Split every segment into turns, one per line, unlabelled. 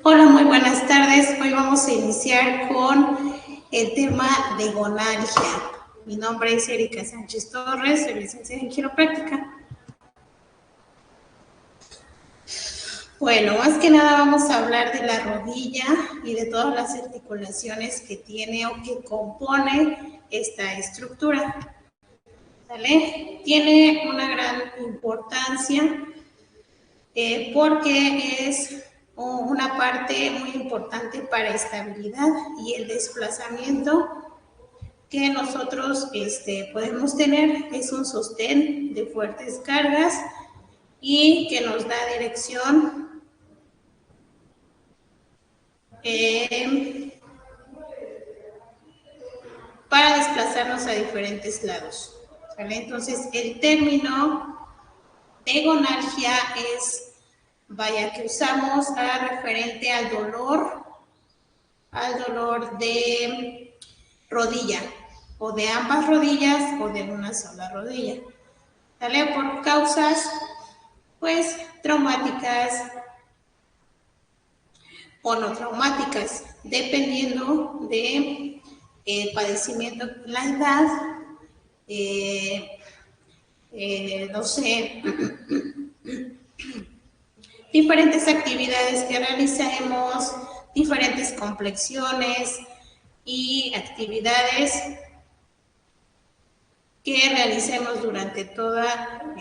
Hola, muy buenas tardes. Hoy vamos a iniciar con el tema de gonalgia. Mi nombre es Erika Sánchez Torres, soy licenciada en quiropráctica. Bueno, más que nada vamos a hablar de la rodilla y de todas las articulaciones que tiene o que compone esta estructura. ¿Vale? Tiene una gran importancia porque es una parte muy importante para estabilidad y el desplazamiento que nosotros podemos tener. Es un sostén de fuertes cargas y que nos da dirección para desplazarnos a diferentes lados, ¿vale? Entonces, el término de gonalgia es, que usamos referente al dolor de rodilla, o de ambas rodillas, o de una sola rodilla, ¿vale? Por causas, pues, traumáticas o no traumáticas, dependiendo de padecimiento, la edad, no sé, diferentes actividades que realicemos, diferentes complexiones y actividades que realicemos durante todo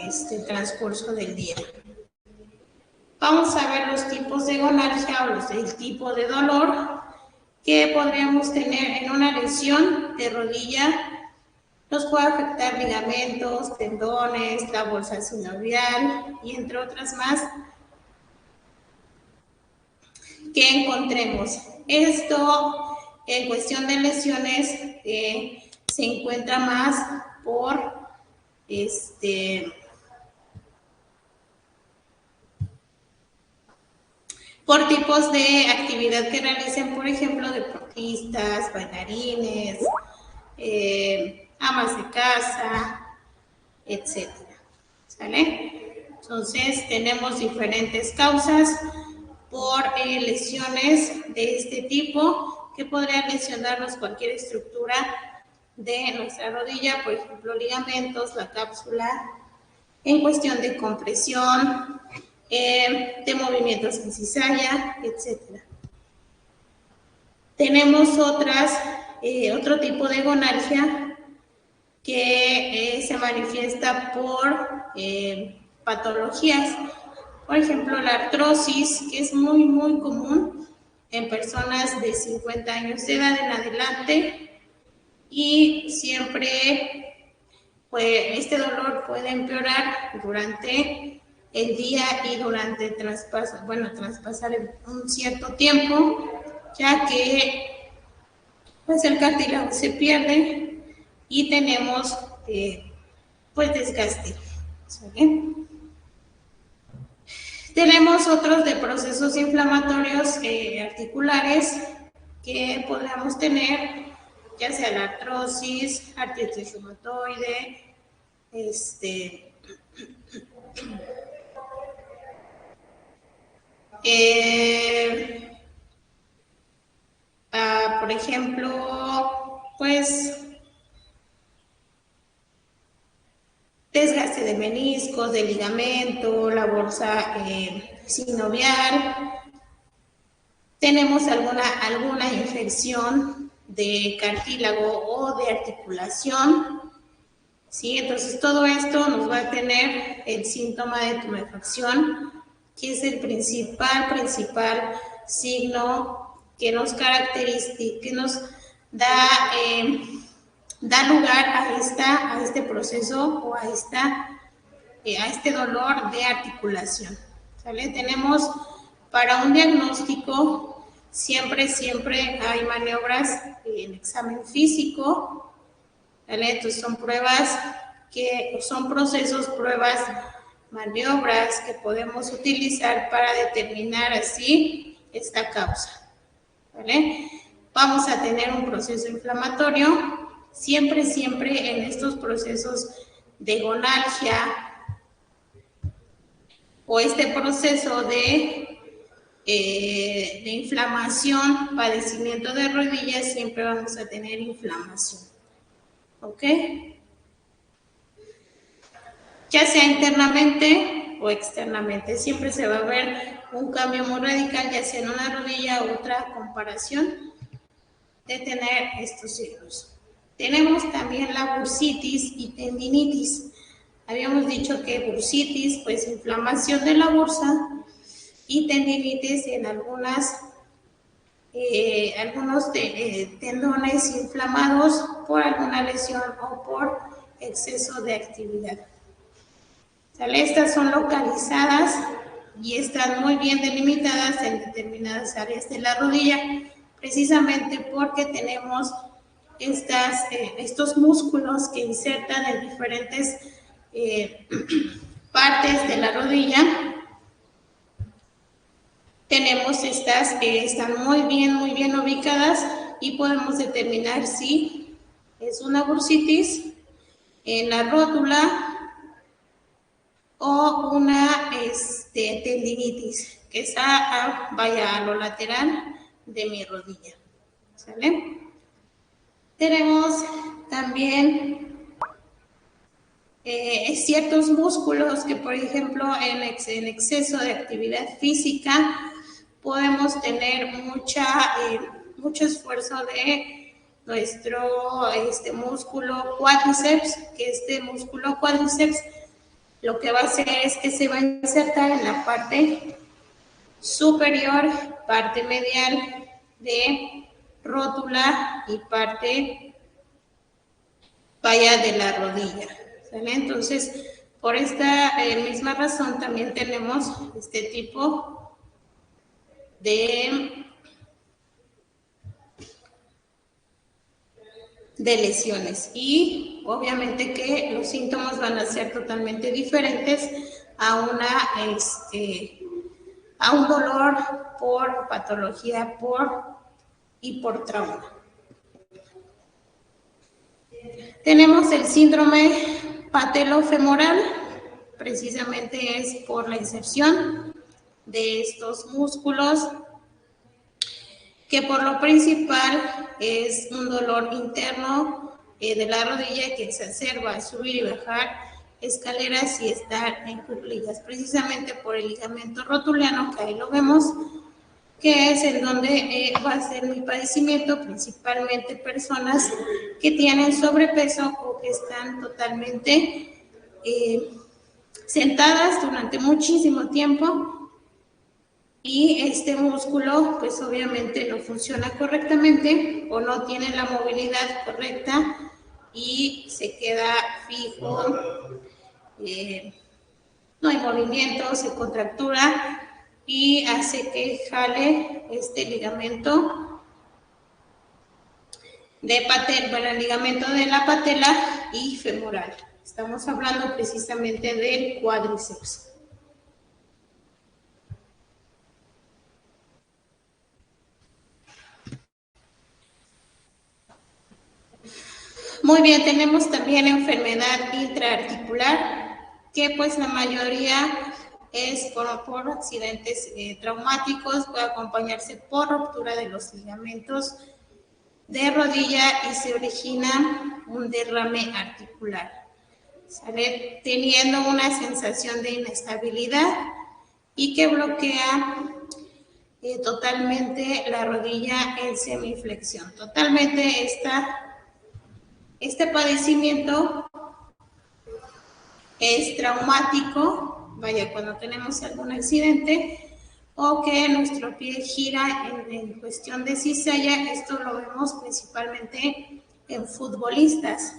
este transcurso del día. Vamos a ver los tipos de gonalgia o el tipo de dolor que podríamos tener en una lesión de rodilla. Nos puede afectar ligamentos, tendones, la bolsa sinovial y entre otras más que encontremos. Esto en cuestión de lesiones se encuentra más por tipos de actividad que realicen, por ejemplo, deportistas, bailarines, amas de casa, etcétera. ¿Sale? Entonces, tenemos diferentes causas por lesiones de este tipo que podrían lesionarnos cualquier estructura de nuestra rodilla, por ejemplo, ligamentos, la cápsula, en cuestión de compresión, de movimientos en cizalla, etc. Tenemos otro tipo de gonalgia que se manifiesta por patologías. Por ejemplo, la artrosis, que es muy, muy común en personas de 50 años de edad en adelante, y siempre pues, este dolor puede empeorar durante el día y durante traspasar un cierto tiempo, ya que pues el cartílago se pierde y tenemos pues desgaste. ¿Sí? Tenemos otros de procesos inflamatorios articulares que podríamos tener, ya sea la artrosis, artritis reumatoide, por ejemplo, pues desgaste de meniscos, de ligamento, la bolsa sinovial. Tenemos alguna infección de cartílago o de articulación, ¿sí? Entonces todo esto nos va a tener el síntoma de tumefacción, que es el principal signo que nos caracteriza, que nos da lugar a este proceso o a este dolor de articulación, ¿sale? Tenemos para un diagnóstico, siempre hay maniobras en examen físico, ¿vale? Entonces son pruebas son procesos, pruebas, maniobras que podemos utilizar para determinar así esta causa, ¿vale? Vamos a tener un proceso inflamatorio, siempre en estos procesos de gonalgia o este proceso de inflamación, padecimiento de rodillas, siempre vamos a tener inflamación, ¿ok? Ya sea internamente o externamente, siempre se va a ver un cambio muy radical, ya sea en una rodilla u otra comparación de tener estos signos. Tenemos también la bursitis y tendinitis. Habíamos dicho que bursitis, pues inflamación de la bursa, y tendinitis en algunos tendones inflamados por alguna lesión o por exceso de actividad. ¿Sale? Estas son localizadas y están muy bien delimitadas en determinadas áreas de la rodilla, precisamente porque tenemos estos músculos que insertan en diferentes partes de la rodilla. Tenemos están muy bien ubicadas y podemos determinar si es una bursitis en la rótula o una tendinitis que está vaya a lo lateral de mi rodilla, ¿sale? Tenemos también ciertos músculos que, por ejemplo, en exceso de actividad física podemos tener mucho esfuerzo de nuestro músculo cuádriceps, que este músculo cuádriceps lo que va a hacer es que se va a insertar en la parte superior, parte medial de rótula y parte de la rodilla, ¿sale? Entonces, por esta misma razón también tenemos este tipo de lesiones, y obviamente que los síntomas van a ser totalmente diferentes a un dolor por patología y por trauma. Tenemos el síndrome patelofemoral, precisamente es por la inserción de estos músculos, que por lo principal es un dolor interno de la rodilla que se exacerba al subir y bajar escaleras y estar en cuclillas, precisamente por el ligamento rotuliano, que ahí lo vemos, que es en donde va a ser mi padecimiento, principalmente personas que tienen sobrepeso o que están totalmente sentadas durante muchísimo tiempo, y este músculo pues obviamente no funciona correctamente o no tiene la movilidad correcta y se queda fijo, no hay movimiento, se contractura y hace que jale este ligamento el ligamento de la patela y femoral. Estamos hablando precisamente del cuádriceps. Muy bien, tenemos también enfermedad intraarticular, que pues la mayoría es por accidentes traumáticos, puede acompañarse por ruptura de los ligamentos de rodilla y se origina un derrame articular, ¿sale? Teniendo una sensación de inestabilidad y que bloquea totalmente la rodilla en semiflexión. Totalmente este padecimiento es traumático, vaya, cuando tenemos algún accidente o que nuestro pie gira en cuestión de cizalla. Esto lo vemos principalmente en futbolistas,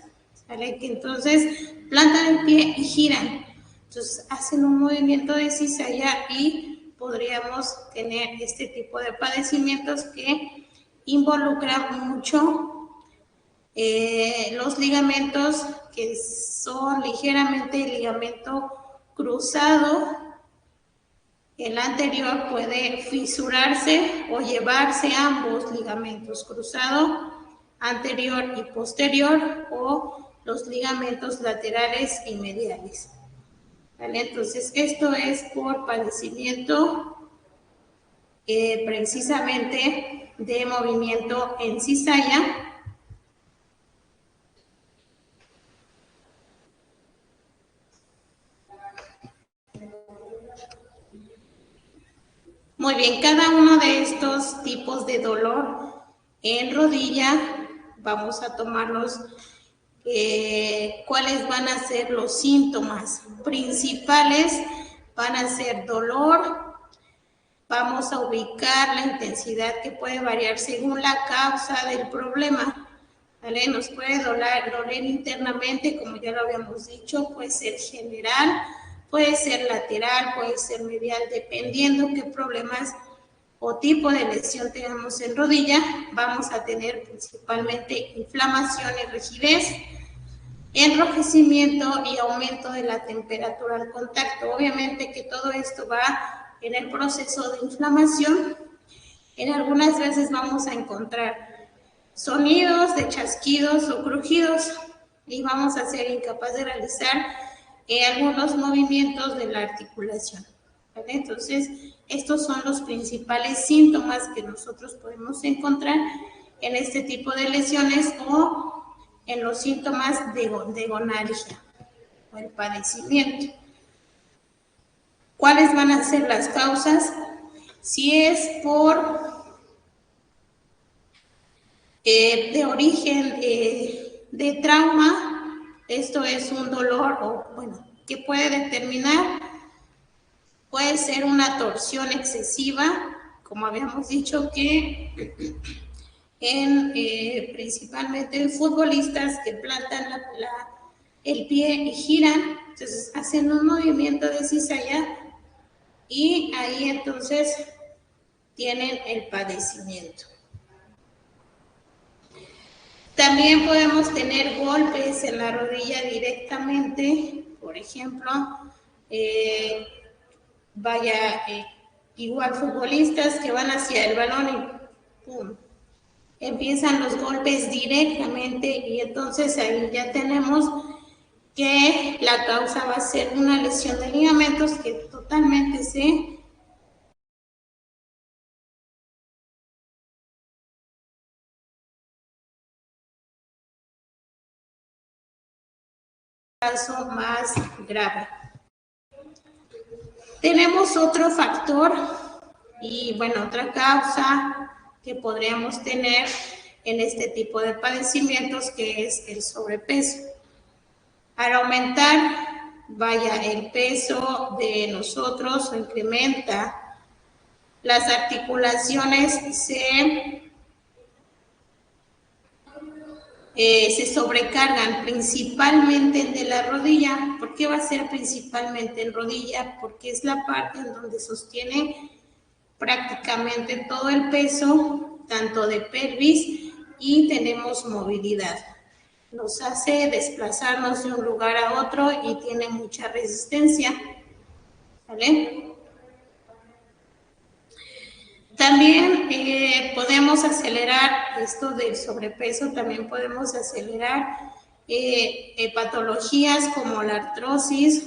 ¿vale? Que entonces plantan el pie y giran. Entonces hacen un movimiento de cizalla y podríamos tener este tipo de padecimientos que involucran mucho los ligamentos, que son ligeramente el ligamento cruzado. El anterior puede fisurarse o llevarse ambos ligamentos, cruzado, anterior y posterior, o los ligamentos laterales y mediales. ¿Vale? Entonces, esto es por padecimiento precisamente de movimiento en cizalla. Muy bien, cada uno de estos tipos de dolor en rodilla, vamos a tomarlos, cuáles van a ser los síntomas principales. Van a ser dolor, vamos a ubicar la intensidad que puede variar según la causa del problema. ¿Vale? Nos puede doler internamente, como ya lo habíamos dicho, puede ser general, puede ser lateral, puede ser medial, dependiendo qué problemas o tipo de lesión tengamos en rodilla. Vamos a tener principalmente inflamación y rigidez, enrojecimiento y aumento de la temperatura al contacto. Obviamente que todo esto va en el proceso de inflamación. En algunas veces vamos a encontrar sonidos de chasquidos o crujidos y vamos a ser incapaz de realizar algunos movimientos de la articulación. ¿Vale? Entonces, estos son los principales síntomas que nosotros podemos encontrar en este tipo de lesiones o en los síntomas de gonalgia o el padecimiento. ¿Cuáles van a ser las causas? Si es por de origen de trauma, esto es un dolor que puede determinar, puede ser una torsión excesiva, como habíamos dicho que principalmente en futbolistas que plantan el pie y giran, entonces hacen un movimiento de cizalla y ahí entonces tienen el padecimiento. También podemos tener golpes en la rodilla directamente, por ejemplo, igual futbolistas que van hacia el balón y ¡pum!, empiezan los golpes directamente y entonces ahí ya tenemos que la causa va a ser una lesión de ligamentos que totalmente se caso más grave. Tenemos otro factor y otra causa que podríamos tener en este tipo de padecimientos, que es el sobrepeso. Al aumentar, el peso de nosotros incrementa, las articulaciones se sobrecargan, principalmente el de la rodilla. ¿Por qué va a ser principalmente en rodilla? Porque es la parte en donde sostiene prácticamente todo el peso, tanto de pelvis, y tenemos movilidad. Nos hace desplazarnos de un lugar a otro y tiene mucha resistencia. ¿Vale? También podemos acelerar esto del sobrepeso, también podemos acelerar patologías como la artrosis,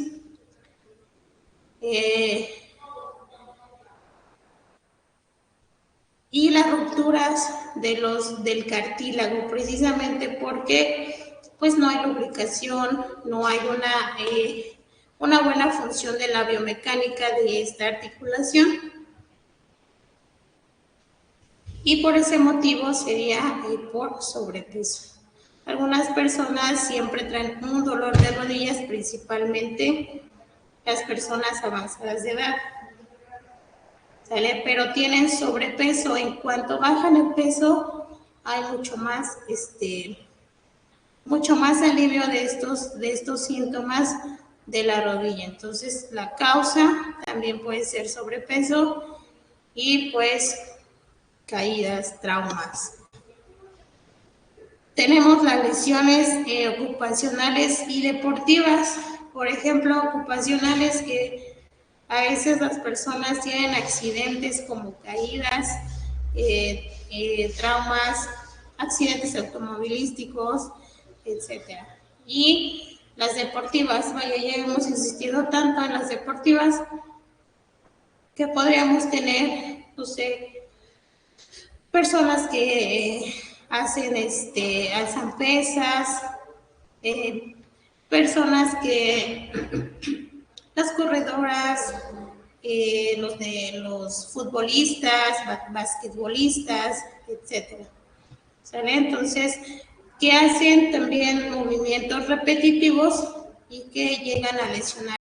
y las rupturas del cartílago, precisamente porque pues no hay lubricación, no hay una buena función de la biomecánica de esta articulación. Y por ese motivo sería por sobrepeso. Algunas personas siempre traen un dolor de rodillas, principalmente las personas avanzadas de edad, ¿sale? Pero tienen sobrepeso. En cuanto bajan el peso, hay mucho más alivio de estos síntomas de la rodilla. Entonces, la causa también puede ser sobrepeso y pues caídas, traumas. Tenemos las lesiones ocupacionales y deportivas. Por ejemplo, ocupacionales que a veces las personas tienen accidentes como caídas, traumas, accidentes automovilísticos, etcétera. Y las deportivas, vaya, ya hemos insistido tanto en las deportivas que podríamos tener, no sé, personas que alzan pesas, personas que las corredoras, los futbolistas, basquetbolistas, etcétera. ¿Sale? Entonces, que hacen también movimientos repetitivos y que llegan a lesionar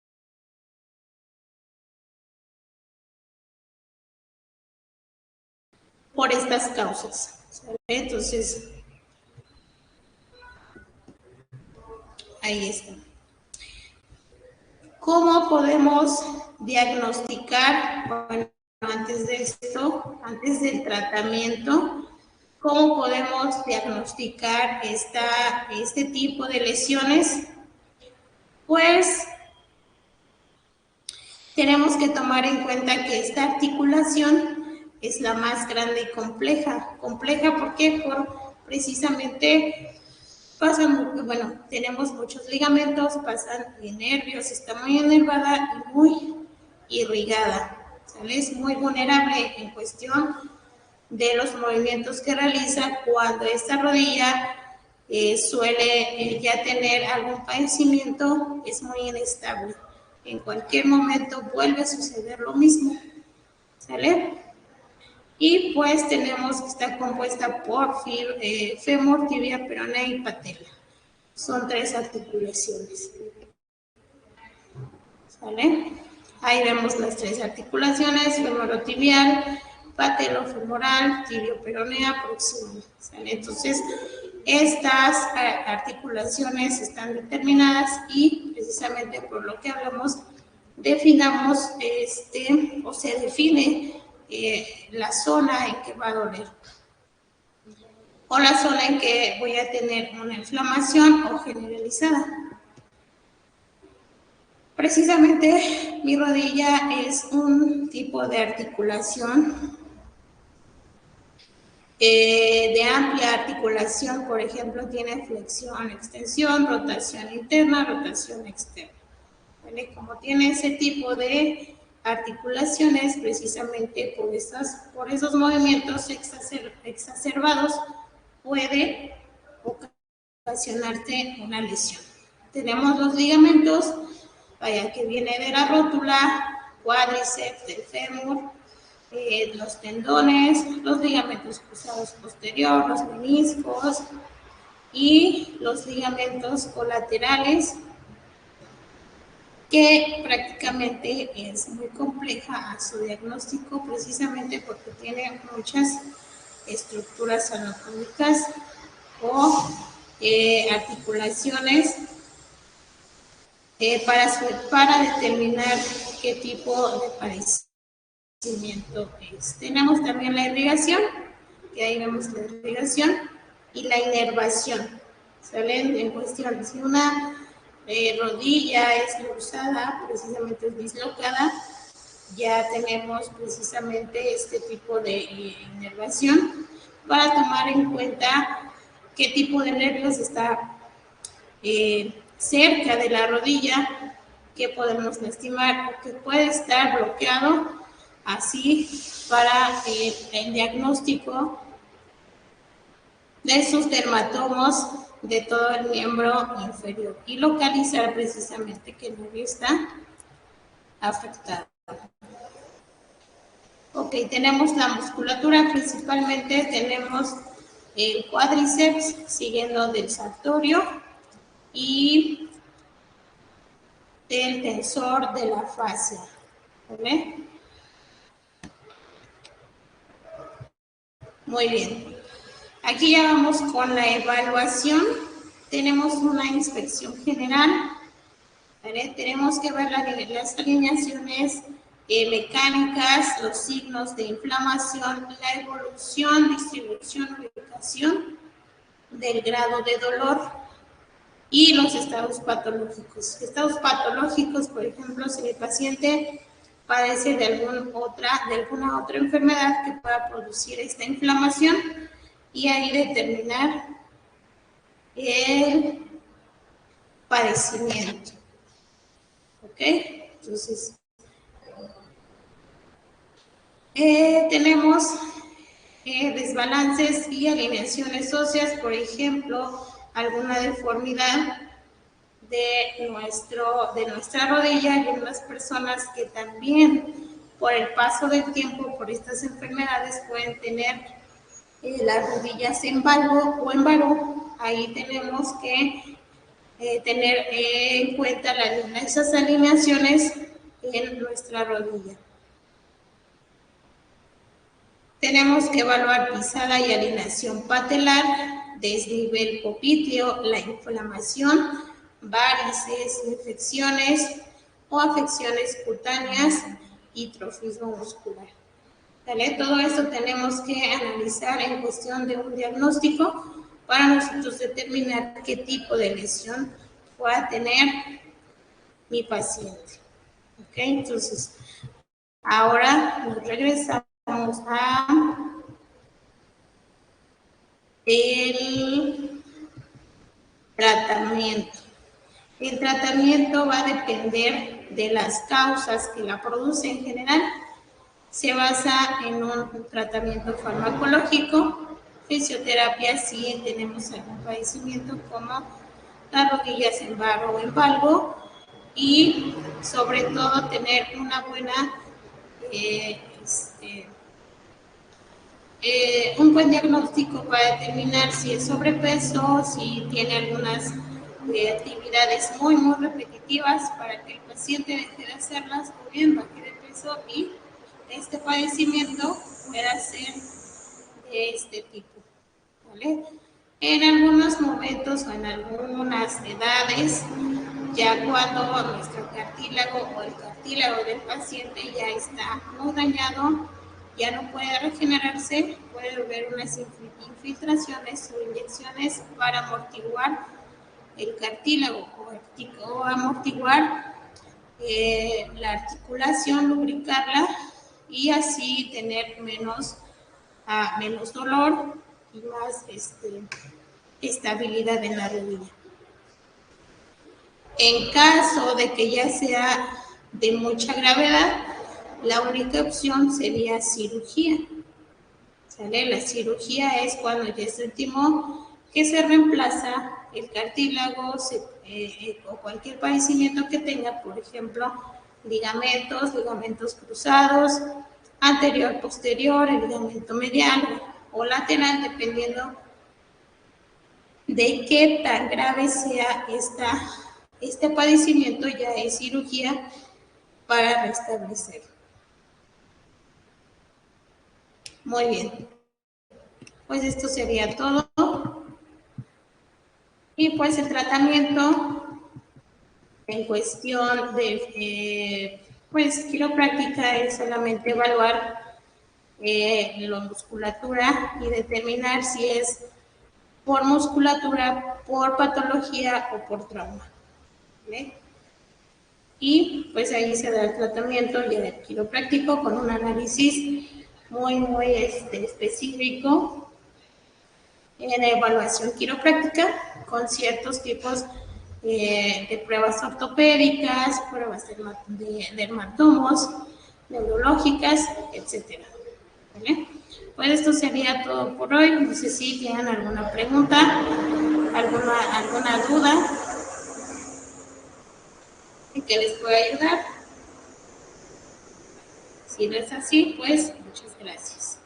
por estas causas. ¿Sale? Entonces, ahí está. ¿Cómo podemos diagnosticar? Bueno, antes de esto, antes del tratamiento, ¿cómo podemos diagnosticar este tipo de lesiones? Pues tenemos que tomar en cuenta que esta articulación es la más grande y compleja. ¿Compleja por qué? Por precisamente tenemos muchos ligamentos, pasan nervios, está muy enervada y muy irrigada. ¿Sale? Es muy vulnerable en cuestión de los movimientos que realiza cuando esta rodilla suele ya tener algún padecimiento, es muy inestable. En cualquier momento vuelve a suceder lo mismo. ¿Sale? Y pues tenemos que está compuesta por fémur, tibia, peroné y patela. Son 3 articulaciones. ¿Sale? Ahí vemos las 3 articulaciones, femorotibial, patelofemoral, tibio-peronea, proximal. ¿Sale? Entonces, estas articulaciones están determinadas y precisamente por lo que hablamos, definamos o se define la zona en que va a doler o la zona en que voy a tener una inflamación o generalizada. Precisamente mi rodilla es un tipo de articulación de amplia articulación, por ejemplo, tiene flexión, extensión, rotación interna, rotación externa. ¿Vale? Como tiene ese tipo de articulaciones, precisamente por esos movimientos exacerbados, puede ocasionarte una lesión. Tenemos los ligamentos, que viene de la rótula, cuádriceps del fémur, los tendones, los ligamentos cruzados posterior, los meniscos y los ligamentos colaterales, que prácticamente es muy compleja a su diagnóstico precisamente porque tiene muchas estructuras anatómicas o articulaciones para determinar qué tipo de padecimiento es. Tenemos también la irrigación, que ahí vemos la irrigación, y la inervación. Salen en cuestión, si una rodilla es luxada, precisamente es dislocada, ya tenemos precisamente este tipo de inervación para tomar en cuenta qué tipo de nervios está cerca de la rodilla, que podemos lastimar o que puede estar bloqueado, así para el diagnóstico de sus dermatomos de todo el miembro inferior y localizar precisamente qué nervio está afectado. Ok, tenemos la musculatura, principalmente tenemos el cuádriceps, siguiendo del sartorio y del tensor de la fascia. ¿Vale? Muy bien. Aquí ya vamos con la evaluación. Tenemos una inspección general ¿vale? Tenemos que ver las alineaciones mecánicas, los signos de inflamación, la evolución, distribución, ubicación del grado de dolor y los estados patológicos. Estados patológicos, por ejemplo, si el paciente padece de alguna otra enfermedad que pueda producir esta inflamación y ahí determinar el padecimiento. ¿Ok? Entonces, tenemos desbalances y alineaciones óseas, por ejemplo, alguna deformidad de nuestra rodilla. Hay unas personas que también por el paso del tiempo, por estas enfermedades, pueden tener las rodillas en valgo o en varo. Ahí tenemos que tener en cuenta esas alineaciones en nuestra rodilla. Tenemos que evaluar pisada y alineación patelar, desnivel popliteo, la inflamación, varices, infecciones o afecciones cutáneas y trofismo muscular. ¿Vale? Todo esto tenemos que analizar en cuestión de un diagnóstico para nosotros determinar qué tipo de lesión pueda tener mi paciente. ¿Ok? Entonces, ahora nos regresamos a el tratamiento. El tratamiento va a depender de las causas que la producen. En general, se basa en un tratamiento farmacológico, fisioterapia si tenemos algún padecimiento como las rodillas en barro o en valgo, y sobre todo tener una buena un buen diagnóstico para determinar si es sobrepeso, si tiene algunas actividades muy repetitivas para que el paciente deje de hacerlas, o bien baje de peso y este padecimiento pueda ser de este tipo, ¿vale? En algunos momentos o en algunas edades, ya cuando nuestro cartílago o el cartílago del paciente ya está muy dañado, ya no puede regenerarse, puede haber unas infiltraciones o inyecciones para amortiguar el cartílago o amortiguar la articulación, lubricarla y así tener menos dolor y más estabilidad en la rodilla. En caso de que ya sea de mucha gravedad, la única opción sería cirugía. ¿Sale? La cirugía es cuando ya se estimó que se reemplaza el cartílago o cualquier padecimiento que tenga, por ejemplo, ligamentos cruzados, anterior, posterior, el ligamento medial o lateral, dependiendo de qué tan grave sea este padecimiento, ya es cirugía para restablecer. Muy bien. Pues esto sería todo. Y pues el tratamiento en cuestión de quiropráctica es solamente evaluar la musculatura y determinar si es por musculatura, por patología o por trauma. ¿Vale? Y pues ahí se da el tratamiento ya de quiropráctico con un análisis muy específico en evaluación quiropráctica con ciertos tipos de pruebas ortopédicas, pruebas de dermatomos, neurológicas, etcétera. ¿Vale? Pues esto sería todo por hoy. No sé si tienen alguna pregunta, alguna duda en que les pueda ayudar. Si no es así, pues muchas gracias.